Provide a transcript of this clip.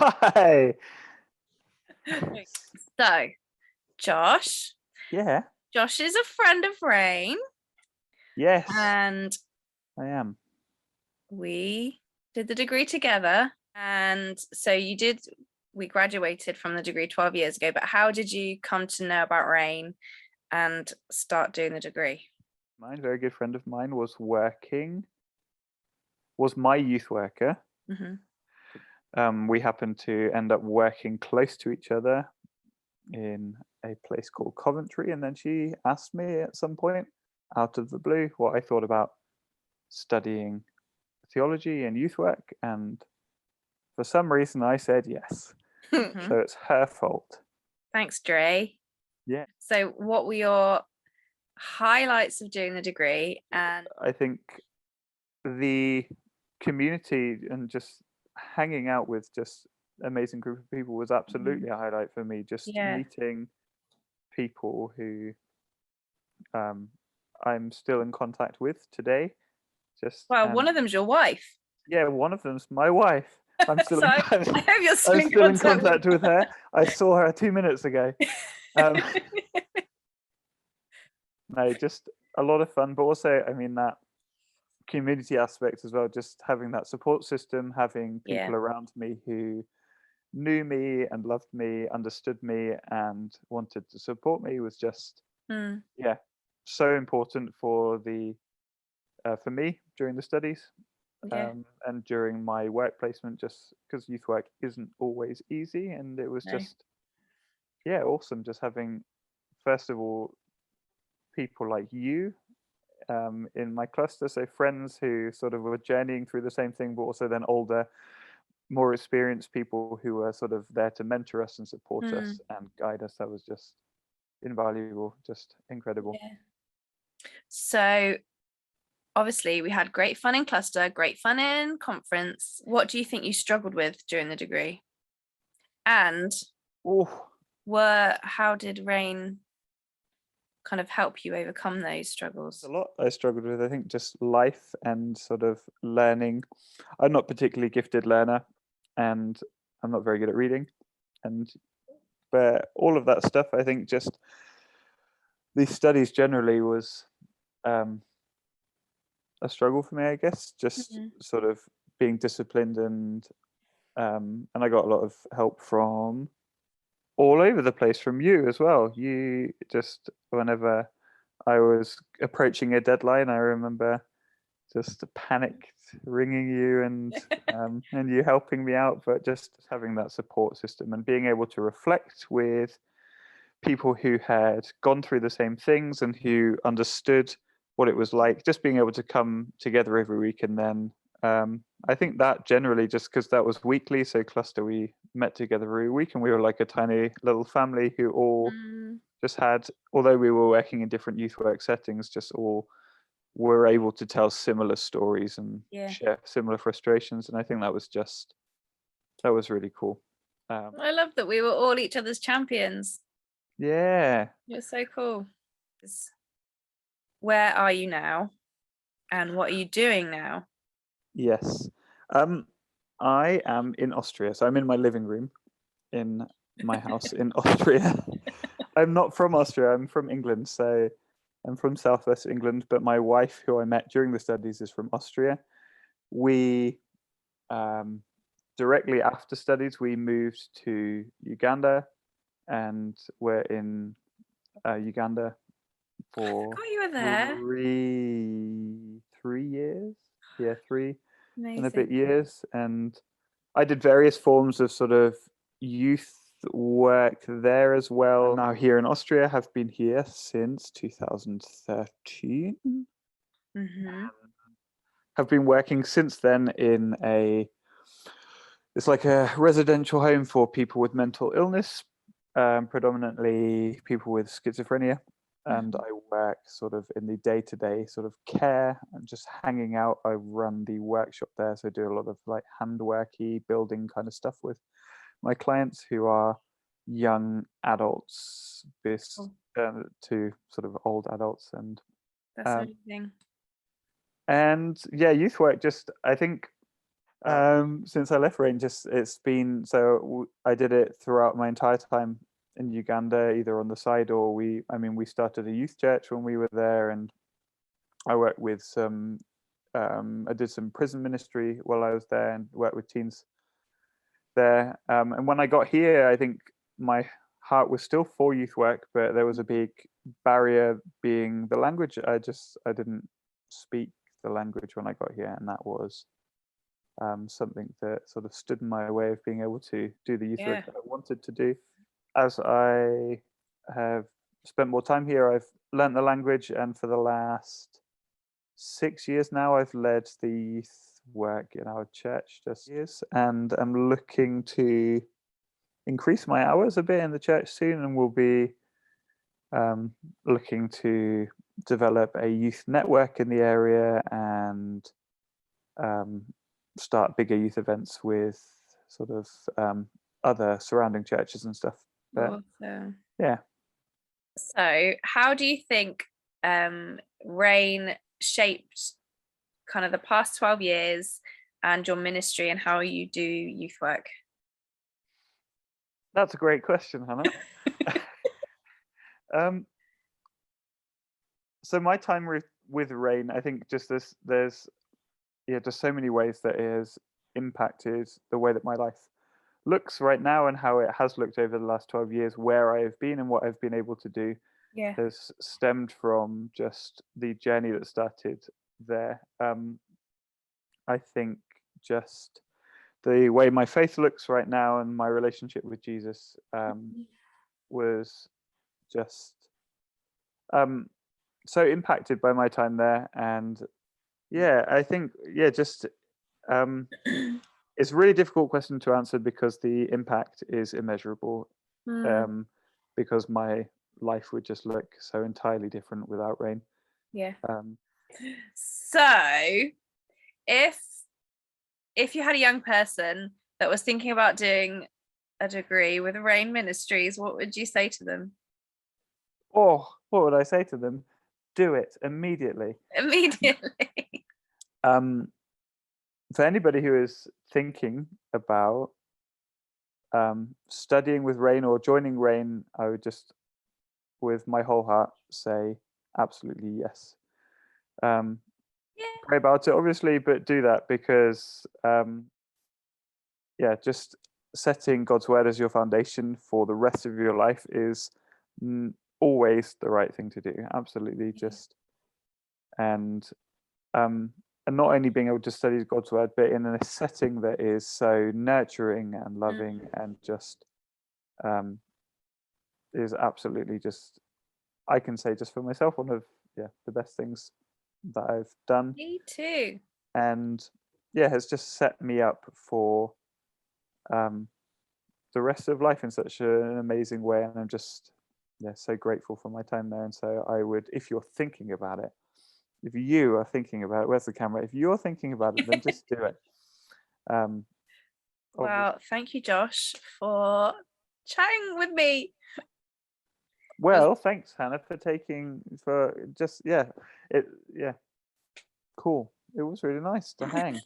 Hi. So, Josh. Yeah. Josh is a friend of Reign. Yes. And I am. we did the degree together. And so we graduated from the degree 12 years ago, but how did you come to know about Reign and start doing the degree? A very good friend of mine was my youth worker. Mm-hmm. We happened to end up working close to each other in a place called Coventry, and then she asked me at some point, out of the blue, what I thought about studying theology and youth work, and for some reason I said yes. Mm-hmm. So it's her fault. Thanks, Dre. Yeah. So what were your highlights of doing the degree? And I think the community and just hanging out with just amazing group of people was absolutely a highlight for me. Just meeting people who I'm still in contact with today. One of them's your wife. Yeah, one of them's my wife. I'm still so I hope you're still in contact with her. I saw her 2 minutes ago. No, just a lot of fun, but also, I mean, that community aspect as well, just having that support system, having people around me who knew me and loved me, understood me, and wanted to support me was just so important for me during the studies and during my work placement, just because youth work isn't always easy, and it was just awesome just having, first of all, people like you in my cluster, so friends who sort of were journeying through the same thing, but also then older, more experienced people who were sort of there to mentor us and support us and guide us. That was just invaluable, just incredible. So obviously we had great fun in cluster, great fun in conference. What do you think you struggled with during the degree? And how did Reign kind of help you overcome those struggles? A lot I struggled with, I think, just life and sort of learning. I'm not particularly gifted learner, and I'm not very good at reading, but all of that stuff, I think, just these studies generally was a struggle for me, I guess, just sort of being disciplined, and I got a lot of help from all over the place from you as well. You just, whenever I was approaching a deadline, I remember just panicked ringing you and you helping me out, but just having that support system and being able to reflect with people who had gone through the same things and who understood what it was like, just being able to come together every week. And then I think that generally, just because that was weekly, so cluster, we met together every week, and we were like a tiny little family who all just had, although we were working in different youth work settings, just all were able to tell similar stories and share similar frustrations. And I think that was really cool. I love that we were all each other's champions. Yeah. It's so cool. Where are you now? And what are you doing now? Yes. I am in Austria. So I'm in my living room in my house in Austria. I'm not from Austria. I'm from England. So I'm from Southwest England, but my wife, who I met during the studies, is from Austria. We, directly after studies, we moved to Uganda, and we're in Uganda for you were there. 3 years. Yeah, 3 Amazing. and a bit years. And I did various forms of sort of youth work there as well. Now here in Austria, have been here since 2013. Have been working since then in it's like a residential home for people with mental illness, predominantly people with schizophrenia. And I work sort of in the day-to-day sort of care and just hanging out. I run the workshop there, so I do a lot of like handworky building kind of stuff with my clients, who are young adults to sort of old adults. And that's amazing. And yeah, youth work, just I think Since I left Reign, it's been I did it throughout my entire time in Uganda, either on the side or we started a youth church when we were there, and I worked with I did some prison ministry while I was there and worked with teens there. And when I got here, I think my heart was still for youth work, but there was a big barrier being the language. I didn't speak the language when I got here, and that was something that sort of stood in my way of being able to do the youth work that I wanted to do. As I have spent more time here, I've learnt the language, and for the last 6 years now, I've led the youth work in our church just years, and I'm looking to increase my hours a bit in the church soon, and we'll be looking to develop a youth network in the area and start bigger youth events with sort of other surrounding churches and stuff. But awesome. Yeah. So how do you think Reign shaped kind of the past 12 years and your ministry and how you do youth work? That's a great question, Hannah. So my time with Reign, I think just there's just so many ways that it has impacted the way that my life looks right now and how it has looked over the last 12 years, where I have been and what I've been able to do has stemmed from just the journey that started there. I think just the way my faith looks right now and my relationship with Jesus was just so impacted by my time there. And I think just it's a really difficult question to answer because the impact is immeasurable. Because my life would just look so entirely different without Reign. So if you had a young person that was thinking about doing a degree with Reign Ministries, what would you say to them? Oh, what would I say to them? Do it immediately. Immediately. For anybody who is thinking about studying with Reign or joining Reign, I would just, with my whole heart, say absolutely yes. Pray about it, obviously, but do that because just setting God's word as your foundation for the rest of your life is always the right thing to do. Absolutely, and not only being able to study God's word, but in a setting that is so nurturing and loving and just is absolutely just, I can say just for myself, one of the best things that I've done. Me too. And has just set me up for the rest of life in such an amazing way. And I'm just so grateful for my time there. And so I would, if you're thinking about it, if you are thinking about it, where's the camera? If you're thinking about it, then just do it. Well, thank you, Josh, for chatting with me. Well, thanks, Hannah, cool. It was really nice to hang.